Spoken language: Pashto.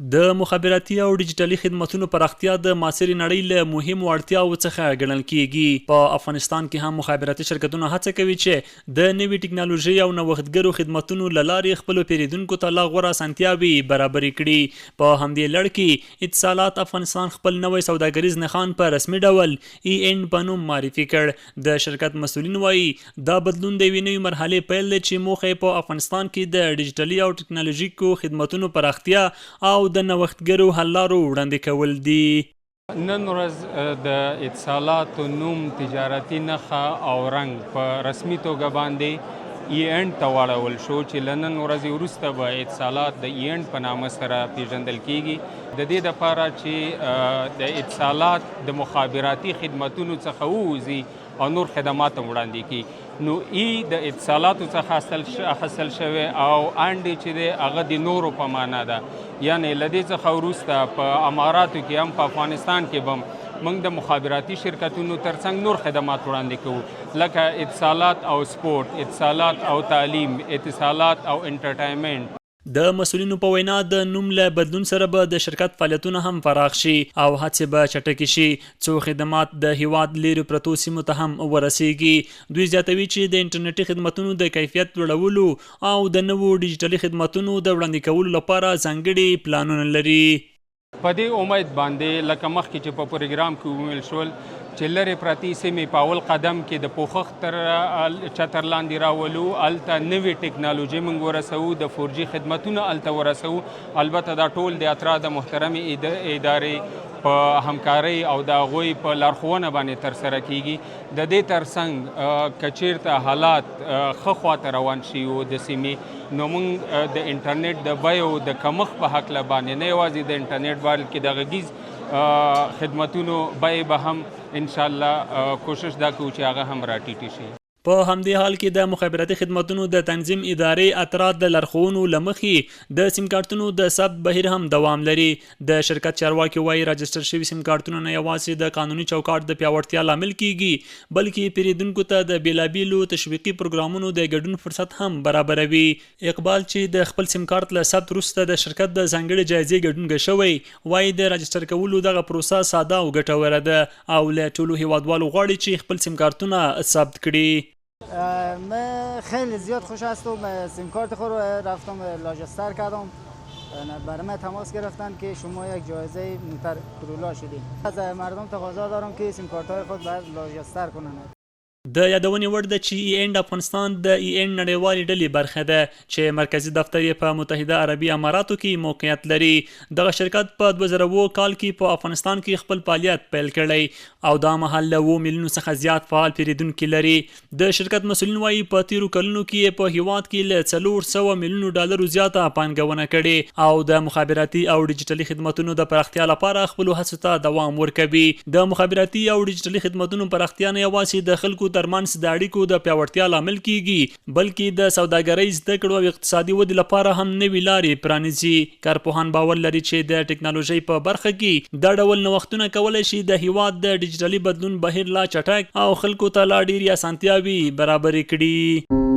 د مخابراتي او ډیجیټلي خدماتونو پراختیا د معاصرې نړۍ له مهمو اړتیاوو څخه ګڼل کیږي. په افغانستان کې هم مخابراتي شرکتونه هڅه کوي چې د نوې ټکنالوژي او نوښتګرو خدماتونو له لارې خپلو پیرودونکو ته لا غوره اسانتیاوې برابرې کړي. په همدې لړ کې اتصالات افغانستان خپل نوی سوداګریز نښان په رسمي ډول EN په نوم معرفي کړ. د شرکت مسؤلین وایي دا بدلون د یوې نوې مرحلې پیل دی چې موخه یې په افغانستان کې د ډیجیټلي او ټکنالوژیکو خدماتونو پراختیا او د نوښتګرو حل لارو وړاندې کول دي. نن ورځ د اتصالات نوم تجارتي نښه او رنګ په رسمي توګه باندې EN ته واړول شو چې له نن ورځې وروسته به اتصالات د EN په نامه سره پیژندل کیږي. د دې دپاره چې د اتصالات د مخابراتي خدمتونو څخه ووځي او نور خدمات هم وړاندې کړي. نو د اتصالاتو څخه حاصل شوی او انډې چې دی هغه د نورو په معنا ده، یعنې له دې څخه وروسته په اماراتو کې هم په افغانستان کې به موږ د مخابراتي شرکتونو ترڅنګ نور خدمات وړاندې کوو، لکه اتصالات او سپورت، اتصالات او تعلیم، اتصالات او انټرټینمنټ. د مسؤلینو په وینا د نوم له بدلون سره به د شرکت فعالیتونه هم پراخ شي او هڅې به چټکې شي څو خدمات د هیواد لیرې پرتو سیمو ته هم ورسیږي. دوی زیاتوي چې د انټرنیټي خدماتونو د کیفیت لوړولو او د نوو ډیجیټلي خدماتونو د وړاندې کولو لپاره ځانګړي پلانونه لري. په دې امید باندې لکه مخکې چې په پروګرام کې وویل شول چې لرې پرتې سیمې په اول قدم کې د پوښښ تر چتر لاندې راولو، هلته نوې ټکنالوژي موږ ورسوو، د 4G خدمتونه هلته ورسوو. البته دا ټول د اترا د محترمې ادارې په همکارۍ او د هغوی په لارښوونه باندې ترسره کیږي. د دې ترڅنګ که چیرته حالات ښه خواته روان شي د سیمې، نو موږ د انټرنیټ د بیو د کمښت په هکله باندې نه یوازې د انټرنیټ بلکې د غږیز خدمتونو بیې به هم انشاءالله کوشش دا کوو چې هغه هم راټیټې شي. په همدې حال کې د مخابراتي خدماتونو د تنظیم ادارې اترا د لارښوونو له مخې د سیم کارتونو د ثبت بهیر هم دوام لري. د شرکت چارواکي وایي راجستر شوي سیم کارتونه نه یوازې د قانوني چوکاټ د پیاوړتیا لامل کیږي بلکې پیرودونکو ته د بیلابیلو تشویقي پروګرامونو د ګډون فرصت هم برابروي. اقبال چې د خپل سیم کارت له ثبت وروسته د شرکت د ځانګړي جایزې ګډون شوی وایي د راجستر کولو دغه پروسه ساده او ګټوره ده او له ټولو هیوادوالو غواړي چې خپل سیم کارتونه ثبت کړي. من خیلی زیاد خوش هستم. سیم کارت خود رو رفتم لاجستر کردم، برای من تماس گرفتن که شما یک جایزه پرولا شدید. از مردم تقاضا دارم که سیم کارت های خود باید لاجستر کنن. د یادونې وړ ده چې EN افغانستان د EN نړیوالې ډلې برخه ده چې مرکزي دفتر یې په متحده عربي اماراتو کې موقعیت لري. دغه شرکت په 2000 کال کې په افغانستان کې خپل فعالیت پیل کړی او دا مهال له 2 میلیونو څخه زیات فعال پیرودونکي لري. د شرکت مسؤلین وایي په تیرو کلونو کې په هیواد کې له 400 میلیونو ډالرو زیاته پانګونه کړې او د مخابراتي او ډیجیټلي خدماتونو د پراختیا لپاره خپلو هڅو ته دوام ورکوي. د مخابراتي او ډیجیټلي خدماتونو پراختیا نه یوازې د خلکو ترمنځ د اړیکو د پیاوړتیا لامل کیږي بلکې د سوداګریز زده کړو او اقتصادي ودې لپاره هم نوې لارې پرانیزي. کارپوهان باور لري چې د ټکنالوژۍ په برخه کې دا ډول نوښتونه کولی شي د هیواد د ډیجیټلي بدلون بهیر لا چټک او خلکو ته لا ډېرې اسانتیاوې برابرې کړي.